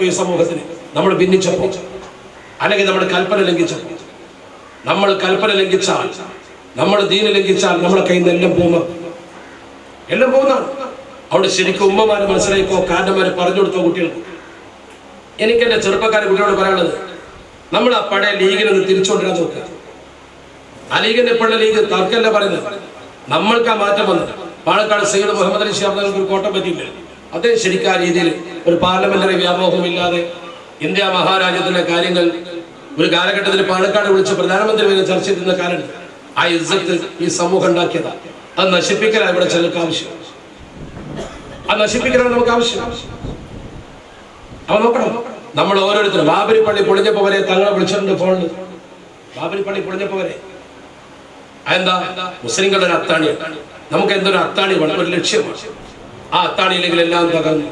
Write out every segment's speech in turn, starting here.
ഈ സമൂഹത്തിന് നമ്മൾ ഭിന്നിച്ചപ്പോൾ അല്ലെങ്കിൽ നമ്മൾ കൽപ്പന ലംഘിച്ചപ്പോൾ, നമ്മൾ കൽപ്പന ലംഘിച്ചാൽ, നമ്മൾ ദീന ലംഘിച്ചാൽ നമ്മളെ കയ്യിൽ നിന്ന് എല്ലാം പോകുന്നതാണ്. അവിടെ ശരിക്കും ഉമ്മമാരെ മനസ്സിലാക്കോ, കാരണന്മാരെ പറഞ്ഞു കൊടുത്തോ കുട്ടികൾക്ക്. എനിക്ക് എൻ്റെ ചെറുപ്പക്കാരെ കുട്ടികളോട് പറയാനുള്ളത്, നമ്മൾ ആ പഴയ ലീഗിനൊന്ന് തിരിച്ചുകൊണ്ടിരാൻ നോക്കുക. ആ ലീഗിന്റെ പഴയ ലീഗ് തർക്കല്ല പറയുന്നത്, നമ്മൾക്ക് ആ മാറ്റം വന്നത്. പാലക്കാട് സയ്യിദ് മുഹമ്മദ് അലി ശിഹാബ് തങ്ങൾക്ക് ഒരു കോട്ടം പറ്റിയില്ല. അദ്ദേഹം ശരിക്കും ആ രീതിയിൽ ഒരു പാർലമെന്ററി വ്യാമോഹമില്ലാതെ ഇന്ത്യ മഹാരാജ്യത്തിന്റെ കാര്യങ്ങൾ ഒരു കാലഘട്ടത്തിൽ പാലക്കാട് വിളിച്ച് പ്രധാനമന്ത്രി വരെ ചർച്ച ചെയ്തിരുന്ന കാലം. ആ ഇസ്സത്ത് ഈ സമൂഹം ഉണ്ടാക്കിയതാ. അത് നശിപ്പിക്കലാണ് ഇവിടെ ചിലർക്ക് ആവശ്യം. അത് നശിപ്പിക്കലാണ് നമുക്ക് ആവശ്യം. അപ്പൊ നോക്കണം, നമ്മൾ ഓരോരുത്തരും ബാബരി പള്ളി പൊളിഞ്ഞപ്പോ വരെ തങ്ങളെ വിളിച്ചിട്ടുണ്ട് ഫോണിൽ. ബാബരി പള്ളി പൊളിഞ്ഞപ്പോ വരെ അതെന്താ? മുസ്ലിങ്ങളുടെ ഒരു അത്താണി. നമുക്ക് എന്തൊരു അത്താണി വേണം, ഒരു ലക്ഷ്യമാണ്. ആ അത്താണി ഇല്ലെങ്കിൽ എല്ലാം തകർന്നു.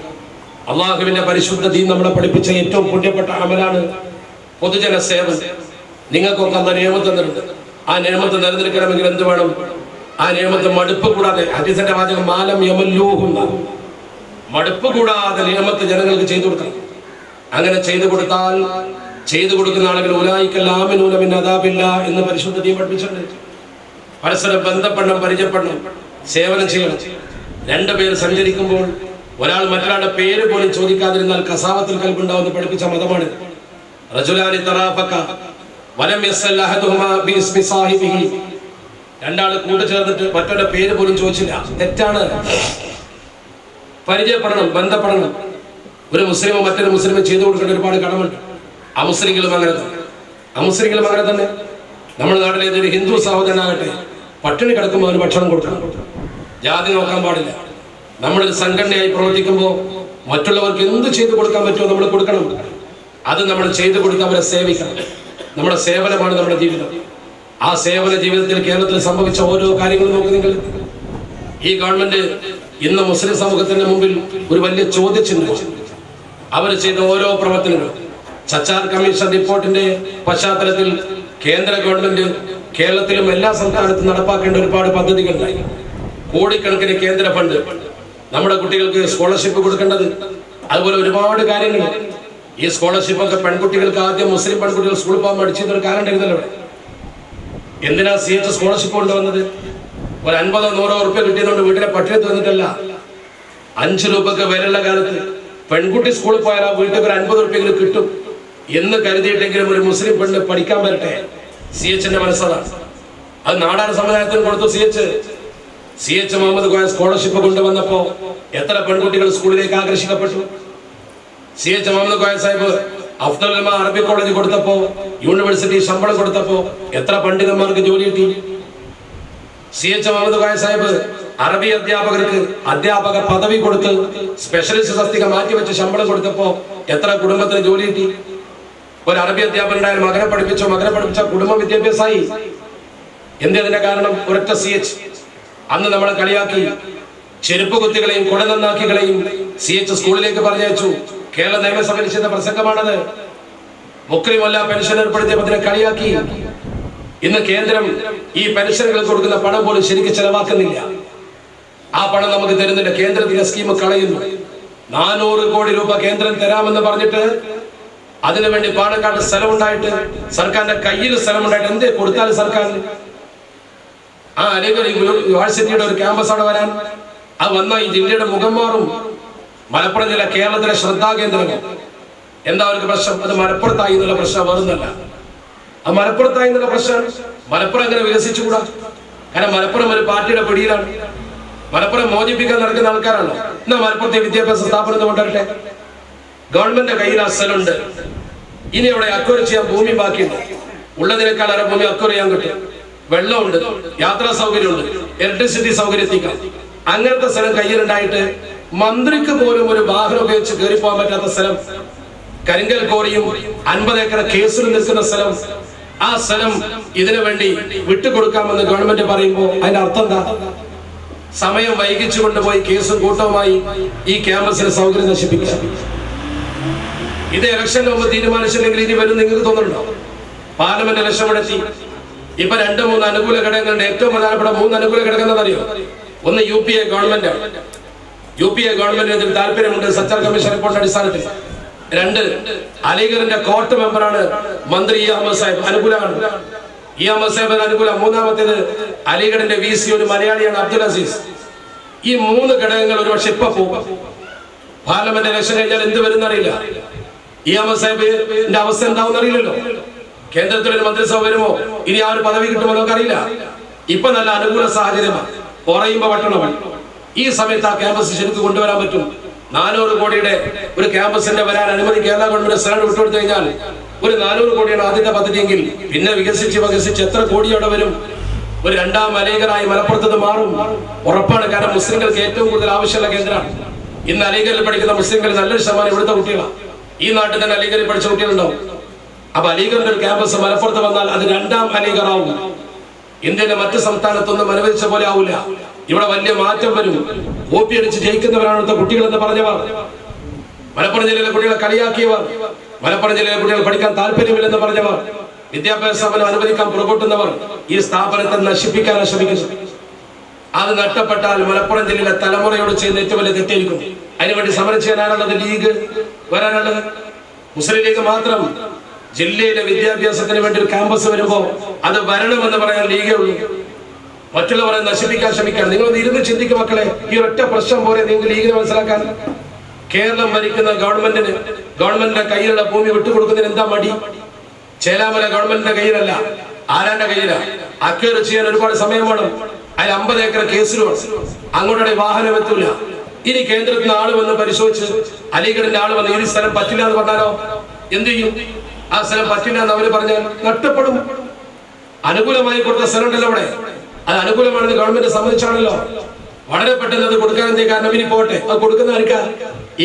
അള്ളാഹുവിന്റെ പരിശുദ്ധ ദീൻ നമ്മളെ പഠിപ്പിച്ച ഏറ്റവും പുണ്യപ്പെട്ട അമലാണ് പൊതുജന സേവനം. നിങ്ങൾക്കൊക്കെ അന്ന് നിയമം തന്നിട്ടുണ്ട്. ആ നിയമത്തെ നിലനിൽക്കണമെങ്കിൽ എന്ത് വേണം? ആ നിയമത്തെ മടുപ്പ് കൂടാതെ, ഹദീസിന്റെ വാചകം മാലം യമല്ലൂഹുന്ന, മടുപ്പ് കൂടാതെ നിയമത്തെ ജനങ്ങൾക്ക് ചെയ്തു കൊടുക്കണം. അങ്ങനെ ചെയ്തു കൊടുത്താൽ, ചെയ്തു കൊടുക്കുന്ന ആളുകൾ ഉലായിക്കല്ലാമിനൂന മിൻ അദാബില്ല എന്ന് പരിശുദ്ധ ദീൻ പഠിപ്പിച്ചിട്ടുണ്ട്. പരസ്പരം ബന്ധപ്പെടണം, പരിചയപ്പെടണം, സേവനം ചെയ്യണം. രണ്ടുപേർ സഞ്ചരിക്കുമ്പോൾ ഒരാൾ മറ്റൊരാളുടെ പേര് പോലും ചോദിക്കാതിരുന്നാൽ കസാവത്തിൽ കൽബുണ്ടാവുന്ന പഠിപ്പിച്ച മതമാണ്. റജുലാനി തറാഫക വലം യസ്അൽ അഹദുഹുമാ ബിസ്മി സാഹിബിഹി, രണ്ടാൾ കൂട്ടുചേർന്നിട്ട് മറ്റൊരു പേര് പോലും ചോദിച്ചില്ല, തെറ്റാണ്. പരിചയപ്പെടണം, ബന്ധപ്പെടണം. ഒരു മുസ്ലിമോ മറ്റൊരു മുസ്ലിമോ ചെയ്തു കൊടുക്കേണ്ട ഒരുപാട് കടമുണ്ട്. അമുസ്ലിങ്ങളും അങ്ങനെ തന്നെ. നമ്മുടെ നാട്ടിലെ ഏതൊരു ഹിന്ദു സഹോദരനാകട്ടെ, പട്ടിണി കിടക്കുമ്പോൾ അവന് ഭക്ഷണം കൊടുക്കണം. ജാതി നോക്കാൻ പാടില്ല. നമ്മളൊരു സംഘടനയായി പ്രവർത്തിക്കുമ്പോൾ മറ്റുള്ളവർക്ക് എന്ത് ചെയ്തു കൊടുക്കാൻ പറ്റുമോ നമ്മൾ കൊടുക്കണം. അത് നമ്മൾ ചെയ്തു കൊടുക്കാൻ അവരെ സേവിക്കണം. നമ്മുടെ സേവനമാണ് നമ്മുടെ ജീവിതം. ആ സേവന ജീവിതത്തിൽ കേരളത്തിൽ സംഭവിച്ച ഓരോ കാര്യങ്ങളും നോക്കി നിങ്ങൾ. ഈ ഗവൺമെന്റ് ഇന്ന് മുസ്ലിം സമൂഹത്തിന്റെ മുമ്പിൽ ഒരു വലിയ ചോദ്യചിഹ്നം. അവർ ചെയ്ത ഓരോ പ്രവർത്തനങ്ങളും സച്ചാർ കമ്മീഷൻ റിപ്പോർട്ടിന്റെ പശ്ചാത്തലത്തിൽ കേന്ദ്ര ഗവൺമെന്റ് കേരളത്തിലും എല്ലാ സംസ്ഥാനത്തും നടപ്പാക്കേണ്ട ഒരുപാട് പദ്ധതികളുണ്ടായി. കോടിക്കണക്കിന് കേന്ദ്ര ഫണ്ട്, നമ്മുടെ കുട്ടികൾക്ക് സ്കോളർഷിപ്പ് കൊടുക്കേണ്ടത്, അതുപോലെ ഒരുപാട് കാര്യങ്ങൾ. ഈ സ്കോളർഷിപ്പ് ഒക്കെ പെൺകുട്ടികൾക്ക് ആദ്യം മുസ്ലിം പെൺകുട്ടികൾ സ്കൂളിൽ പോകാൻ മടിച്ചൊരു കാലം ഉണ്ടായിരുന്നല്ലോ. എന്തിനാ CH സ്കോളർഷിപ്പ് കൊണ്ടുവന്നത്? ഒരു 50-100 ഉറുപ്പ്യ കിട്ടിയതുകൊണ്ട് വീട്ടിലെ പട്ടിണി തീർന്നിട്ടല്ല. 5 രൂപക്ക് വിലയുള്ള കാലത്ത് പെൺകുട്ടി സ്കൂളിൽ പോയാൽ ആ വീട്ടിൽ ഒരു 50 ഉറുപ്പ്യെങ്കിലും കിട്ടും എന്ന് കരുതിയിട്ടെങ്കിലും ഒരു മുസ്ലിം പെണ്ണ് പഠിക്കാൻ വരട്ടെ. CHന്റെ മനസ്സതാണ്. അത് നാടാർ സമുദായത്തിന് കൊടുത്തു. CH മുഹമ്മദ് കോയ സ്കോളർഷിപ്പ് കൊണ്ടുവന്നപ്പോ എത്ര പെൺകുട്ടികൾ സ്കൂളിലേക്ക് ആകർഷിക്കപ്പെട്ടു. CH മുഹമ്മദ് കോയ സാഹിബ് അഫ്ദൽ ഉലമ അറബി കോളേജ് കൊടുത്തപ്പോ, യൂണിവേഴ്സിറ്റി ശമ്പളം കൊടുത്തപ്പോ എത്ര പണ്ഡിതന്മാർക്ക് ജോലി കിട്ടി. CH മുഹമ്മദ് കോയ സാഹിബ് അറബി അധ്യാപകർക്ക് അധ്യാപക പദവി കൊടുത്ത് സ്പെഷ്യലിസ്റ്റ് തസ്തിക മാറ്റിവെച്ച് ശമ്പളം കൊടുത്തപ്പോ എത്ര കുടുംബത്തിന് ജോലി കിട്ടി. ഒരു അറബി അധ്യാപകനുണ്ടായാലും മകനെ പഠിപ്പിച്ച കുടുംബ വിദ്യാഭ്യാസമായി. എന്തിന്റെ കാരണം? ഒരൊറ്റ CH. അന്ന് നമ്മളെ കളിയാക്കി, ചെരുപ്പ് കുത്തികളെയും കുട നന്നാക്കികളെയും CH സ്കൂളിലേക്ക് പറഞ്ഞയച്ചു. കേരള നിയമസഭയിൽ ചെയ്ത പ്രസംഗമാണത്. മുക്രിമല്ല പെൻഷൻ ഏർപ്പെടുത്തിയപ്പോൾ അതിനെ കളിയാക്കി. ഇന്ന് കേന്ദ്രം ഈ പെൻഷനുകൾ കൊടുക്കുന്ന പണം പോലും ശരിക്കും ചെലവാക്കുന്നില്ല. ആ പണം നമുക്ക് തരുന്നില്ല. കേന്ദ്രത്തിന്റെ സ്കീം കളയുന്നു. 400 കോടി രൂപ കേന്ദ്രം തരാമെന്ന് പറഞ്ഞിട്ട് അതിനുവേണ്ടി പാലക്കാട് സ്ഥലമുണ്ടായിട്ട്, സർക്കാരിന്റെ കയ്യിൽ സ്ഥലമുണ്ടായിട്ട് എന്തേ കൊടുത്താൽ സർക്കാരിന്? ആ അലിഗഡ് യൂണിവേഴ്സിറ്റിയുടെ ഒരു ക്യാമ്പസ് അവിടെ വരാൻ, അത് വന്നാൽ ഈ ജില്ലയുടെ മുഖം മാറും. മലപ്പുറം ജില്ല കേരളത്തിലെ ശ്രദ്ധാകേന്ദ്രങ്ങൾ. എന്താ അവർക്ക് പ്രശ്നം? അത് മലപ്പുറത്തായി എന്നുള്ള പ്രശ്നം വേറൊന്നല്ല. അത് മലപ്പുറത്തായി എന്നുള്ള പ്രശ്നമാണ്. മലപ്പുറം അങ്ങനെ വികസിച്ചുകൂടാ. കാരണം മലപ്പുറം ഒരു പാർട്ടിയുടെ പിടിയിലാണ്. മലപ്പുറം മോചിപ്പിക്കാൻ നടക്കുന്ന ആൾക്കാരാണോ? എന്നാ മലപ്പുറത്തെ വിദ്യാഭ്യാസ സ്ഥാപനം കൊണ്ടുവരട്ടെ. ഗവൺമെന്റ് കയ്യിൽ ആ സ്ഥലമുണ്ട്. ഇനി അവിടെ അക്വയർ ചെയ്യാൻ ഭൂമി ബാക്കിയുണ്ട്. ഉള്ളതിനേക്കാൾ അര ഭൂമി അക്വയർ ചെയ്യാൻ കിട്ടും. വെള്ളമുണ്ട്, യാത്രാ സൗകര്യമുണ്ട്, ഇലക്ട്രിസിറ്റി സൗകര്യം എത്തിക്കാം. അങ്ങനത്തെ സ്ഥലം കയ്യിലുണ്ടായിട്ട് മന്ത്രിക്ക് പോലും ഒരു വാഹനം ഉപയോഗിച്ച് കയറി പോകാൻ പറ്റാത്ത സ്ഥലം, കരിങ്കൽ കോറിയും 50 ഏക്കർ കേസിൽ നിൽക്കുന്ന സ്ഥലം, ആ സ്ഥലം ഇതിനു വേണ്ടി വിട്ടുകൊടുക്കാമെന്ന് ഗവൺമെന്റ് പറയുമ്പോൾ അതിന്റെ അർത്ഥം എന്താ? സമയം വൈകിച്ചു കൊണ്ടുപോയി കേസും കൂട്ടവുമായി ഈ ക്യാമ്പസിലെ സൗകര്യം നശിപ്പിക്കുക. ഇത് ഇലക്ഷന്റെ മുമ്പ് തീരുമാനിച്ചില്ലെങ്കിൽ ഇനി വരും നിങ്ങൾക്ക് തോന്നുന്നുണ്ടോ? പാർലമെന്റ് ഇലക്ഷൻ നടത്തി ഇപ്പൊ 2-3 അനുകൂല ഘടകങ്ങളുടെ ഏറ്റവും പ്രധാനപ്പെട്ട 3 അനുകൂല ഘടകം അറിയോ? ഒന്ന് UPA ഗവൺമെന്റ്. UPA ഗവൺമെന്റിന് ഇതിൽ താല്പര്യമുണ്ട്. സച്ചാർ കമ്മീഷൻ റിപ്പോർട്ടിന്റെ അടിസ്ഥാനത്തിൽ രണ്ട്, അലിഗറിന്റെ കോർട്ട് മെമ്പറാണ് മന്ത്രി ഇ അഹമ്മദ് സാഹിബ്, അനുകൂലമാണ്. ഇ അഹമ്മദ് സാഹിബ് അനുകൂല. മൂന്നാമത്തേത് അലിഗഡിന്റെ VC ഒരു മലയാളിയാണ്, അബ്ദുൽ അസീസ്. ഈ മൂന്ന് ഘടകങ്ങൾ ഒരുപക്ഷെ ഇപ്പൊ പോകും. പാർലമെന്റ് ഇലക്ഷൻ കഴിഞ്ഞാൽ എന്ത് വരുന്നറിയില്ല. ഇ അഹമ്മദ് സാഹിബിന്റെ അവസ്ഥ എന്താവും അറിയില്ലല്ലോ. കേന്ദ്രത്തിലൊരു മന്ത്രിസഭ വരുമോ, ഇനി ആ ഒരു പദവി കിട്ടുമോ നമുക്കറിയില്ല. ഇപ്പൊ നല്ല അനുകൂല സാഹചര്യമാണ്. കുറയുമ്പോ പട്ടണമാണ്. ഈ സമയത്ത് ആ ക്യാമ്പസ് ശരിക്കും കൊണ്ടുവരാൻ പറ്റും. 400 കോടിയുടെ ഒരു ക്യാമ്പസിന്റെ വരാൻ അനുമതി കേരള ഗവൺമെന്റ് സ്ഥലം വിട്ടുകൊടുത്തു കഴിഞ്ഞാൽ ഒരു 400 കോടിയാണ് ആദ്യത്തെ പദ്ധതിയെങ്കിൽ പിന്നെ വികസിച്ച് എത്ര കോടി അവിടെ വരും? ഒരു രണ്ടാം അലീഗറായി മലപ്പുറത്ത് മാറും, ഉറപ്പാണ്. കാരണം മുസ്ലിങ്ങൾക്ക് ഏറ്റവും കൂടുതൽ ആവശ്യമുള്ള കേന്ദ്രമാണ്. ഇന്ന് അലീഗറിൽ പഠിക്കുന്ന മുസ്ലിങ്ങൾ നല്ലൊരു ശതമാനം ഇവിടുത്തെ കുട്ടികളാണ്. ഈ നാട്ടിൽ തന്നെ അലീഗറിൽ പഠിച്ച കുട്ടികളുണ്ടാവും. അപ്പൊ അലീഗറിന്റെ ഒരു ക്യാമ്പസ് മലപ്പുറത്ത് വന്നാൽ അത് രണ്ടാം അലീഗറാവും. ഇന്ത്യയിലെ മറ്റ് സംസ്ഥാനത്തൊന്നും അനുവദിച്ച പോലെ ആവില്ല. ഇവിടെ വലിയ മാറ്റം വരും. കോപ്പി അടിച്ച് ജയിക്കുന്നവരാണ് ഇവിടുത്തെ കുട്ടികൾ എന്ന് പറഞ്ഞവർ, മലപ്പുറം ജില്ലയിലെ കുട്ടികളെ കളിയാക്കിയവർ, മലപ്പുറം ജില്ലയിലെ കുട്ടികൾ പഠിക്കാൻ താല്പര്യമില്ലെന്ന് പറഞ്ഞവർ, വിദ്യാഭ്യാസ സ്ഥാപനം അനുവദിക്കാൻ പുറകോട്ടുന്നവർ ഈ സ്ഥാപനത്തെ നശിപ്പിക്കാനാണ് ശ്രമിക്കുന്നത്. അത് നഷ്ടപ്പെട്ടാൽ മലപ്പുറം ജില്ലയിലെ തലമുറയോട് ചെയ്യുന്ന ഏറ്റവും വലിയ തെറ്റായിരിക്കും. അതിനുവേണ്ടി സമരം ചെയ്യാനാണുള്ളത് ലീഗ് വരാനുള്ളത്. മുസ്ലിം ലീഗ് മാത്രം ജില്ലയിലെ വിദ്യാഭ്യാസത്തിന് വേണ്ടി ഒരു ക്യാമ്പസ് വരുമ്പോ അത് വരണമെന്ന് പറയാൻ ലീഗേ ഉള്ളൂ. മറ്റുള്ളവരെ നശിപ്പിക്കാൻ ശ്രമിക്കാൻ നിങ്ങൾ ഇരുന്ന് ചിന്തിക്കും മക്കളെ. ഈ ഒറ്റ പ്രശ്നം പോലെ നിങ്ങൾക്ക് ലീഗിനെ മനസ്സിലാക്കാൻ. കേരളം ഭരിക്കുന്ന ഗവൺമെന്റിന്റെ കയ്യിലുള്ള ഭൂമി വിട്ടുകൊടുക്കുന്നതിന് എന്താ മടി? ചേലാമല ഗവൺമെന്റിന്റെ കയ്യിലല്ല, ആരാന്റെ കയ്യിലാണ്. അക്വയർ ചെയ്യാൻ ഒരുപാട് സമയം വേണം. അതിൽ 50 ഏക്കർ കേസിലും അങ്ങോട്ടേ വാഹനം എത്തൂല. ഇനി കേന്ദ്രത്തിൽ നിന്ന് ആള് വന്ന് പരിശോധിച്ച് അലിഗഡിന്റെ ആള് വന്ന് ഈ സ്ഥലം പറ്റില്ല എന്ന് പറഞ്ഞാലോ എന്ത് ചെയ്യും? ആ സ്ഥലം പറ്റില്ല എന്ന് അവര് പറഞ്ഞാൽ നഷ്ടപ്പെടും. അനുകൂലമായി കൊടുത്ത സ്ഥലം ഉണ്ടല്ലോ അവിടെ, അത് അനുകൂലമാണെന്ന് ഗവൺമെന്റ് സമ്മതിച്ചാണല്ലോ. വളരെ പെട്ടെന്ന് അത് കൊടുക്കാൻ എന്ത്? കാരണം ഇനി പോട്ടെ, അത് കൊടുക്കുന്ന ആർക്കാ?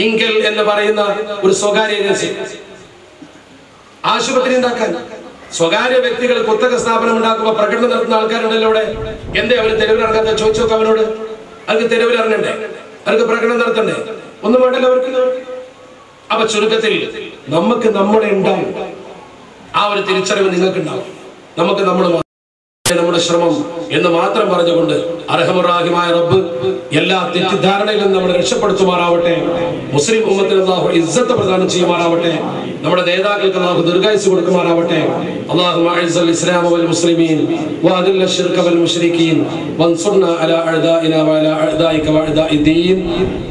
ഇങ്കൽ എന്ന് പറയുന്ന ഒരു സ്വകാര്യ ഏജൻസി ആശുപത്രി ഉണ്ടാക്കാൻ. സ്വകാര്യ വ്യക്തികൾ കുത്തക സ്ഥാപനം ഉണ്ടാക്കുമ്പോൾ പ്രകടനം നടത്തുന്ന ആൾക്കാരുണ്ടല്ലോ അവിടെ. എന്തേ അവര് തെരുവിലിറങ്ങാത്ത? ചോദിച്ചു നോക്കാം അവനോട്. അവർക്ക് തെരുവിലിറങ്ങണ്ടേ? അവർക്ക് പ്രകടനം നടത്തണ്ടേ? ഒന്നും വേണ്ടല്ലോ അവർക്ക്. അപ്പൊ ചുരുക്കത്തിൽ നമുക്ക് നമ്മളെ ഉണ്ടാവും. ആ ഒരു തിരിച്ചറിവ് നിങ്ങൾക്ക് ഉണ്ടാവും. നമുക്ക് നമ്മുടെ ശ്രമം എന്ന് മാത്രം പറഞ്ഞുകൊണ്ട് അർഹമറാഹിമായ റബ്ബ് എല്ലാ തെറ്റിദ്ധാരണയിലും നമ്മളെ രക്ഷപ്പെടുത്തുമാറാവട്ടെ. മുസ്ലിം ഉമ്മത്തിന് അല്ലാഹു ഇസ്സത്ത് പ്രദാനം ചെയ്യുമാറാവട്ടെ. നമ്മുടെ നേതാക്കൾക്ക് അല്ലാഹു ദീർഘായുസ്സ് കൊടുക്കുമാറാവട്ടെ. അല്ലാഹുമ്മ അഇസ്സൽ ഇസ്ലാമ വൽ മുസ്ലിമീൻ വഅദില്ല അശ്ശിർക വൽ മുശ്രികീൻ വൻസുർനാ അലാ അഅദാഇനാ വഅലാ അഅദാഇക വഅഅദാഇദ്ദീൻ.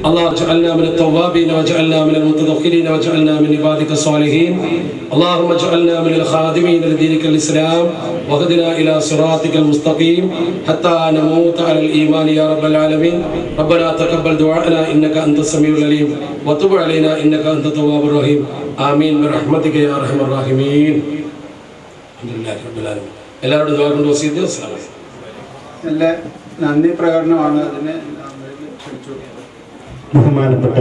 അല്ലാഹു ജഅൽനാ മിനൽ തവ്വാബീൻ വജഅൽനാ മിനൽ മുതദഖിരീൻ വജഅൽനാ മിൻ ഇബാദിക സ്വാലിഹീൻ. اللهم اجعلنا من الخادمين لدينك الإسلام وهدنا إلى صراطك المستقيم حتى نموت على الإيمان يا رب العالمين. ربنا تقبل دعاءنا إنك أنت السميع العليم وتب علينا إنك أنت التواب الرحيم. آمين برحمتك يا أرحم الراحمين. الحمد لله رب العالمين. എല്ലാവരും ദുആ കൊണ്ട് വസിയത്ത്. അസ്സലാമു അലൈക്കും. നല്ല നന്ദി പ്രകടനമാണ്. അതിനെ ബഹുമാനപ്പെട്ട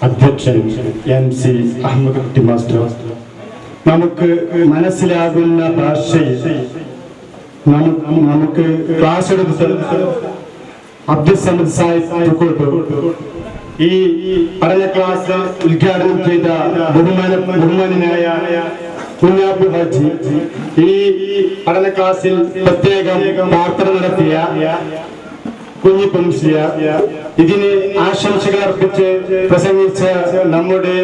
അധ്യക്ഷൻ MC അഹമ്മദ് കുട്ടി മാസ്റ്റർ നമുക്ക് മനസ്സിലാകുന്ന ഭാഷയിൽ നമുക്ക് ക്ലാസ് എടുത്ത് അബ്ദുൽ സമദ് സാഹിബ് ഈ പറഞ്ഞ ക്ലാസ് ഉദ്ഘാടനം ചെയ്ത ബഹുമാനായ കുഞ്ഞാപ്പു ഹാജി ഈ പഠന ക്ലാസ്സിൽ പ്രത്യേകം പ്രാർത്ഥന നടത്തിയ കുഞ്ഞിപ്പംസിയ ഇതിന് ആശംസകൾ അർപ്പിച്ച് പ്രസംഗിച്ച നമ്മുടെ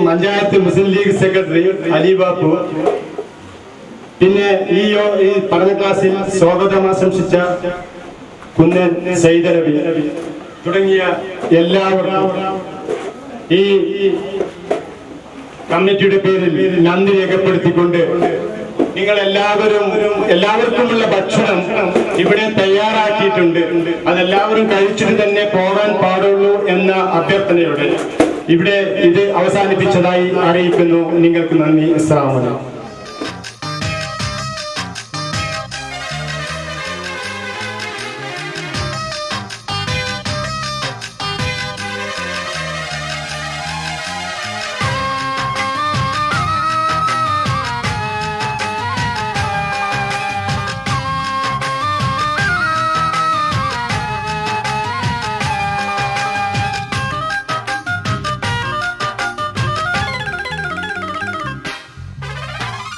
പഞ്ചായത്ത് മുസ്ലിം ലീഗ് സെക്രട്ടറി അലി ബാപ്പു, പിന്നെ ഈ പഠന ക്ലാസ്സിൽ സ്വാഗതം ആശംസിച്ച കുന്നൻ സൈദലവി തുടങ്ങിയ എല്ലാവർക്കും ഈ കമ്മിറ്റിയുടെ പേരിൽ നന്ദി രേഖപ്പെടുത്തിക്കൊണ്ട് നിങ്ങൾ എല്ലാവർക്കുമുള്ള ഭക്ഷണം ഇവിടെ തയ്യാറാക്കിയിട്ടുണ്ട്. അതെല്ലാവരും കഴിച്ചിട്ട് തന്നെ പോകാൻ പാടുള്ളൂ എന്ന അഭ്യർത്ഥനയോടെ ഇവിടെ ഇത് അവസാനിപ്പിച്ചതായി അറിയിക്കുന്നു. നിങ്ങൾക്ക് നന്ദി. അസ്സലാമു അലൈക്കും.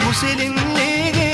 മുസ്ലിം ലീഗ്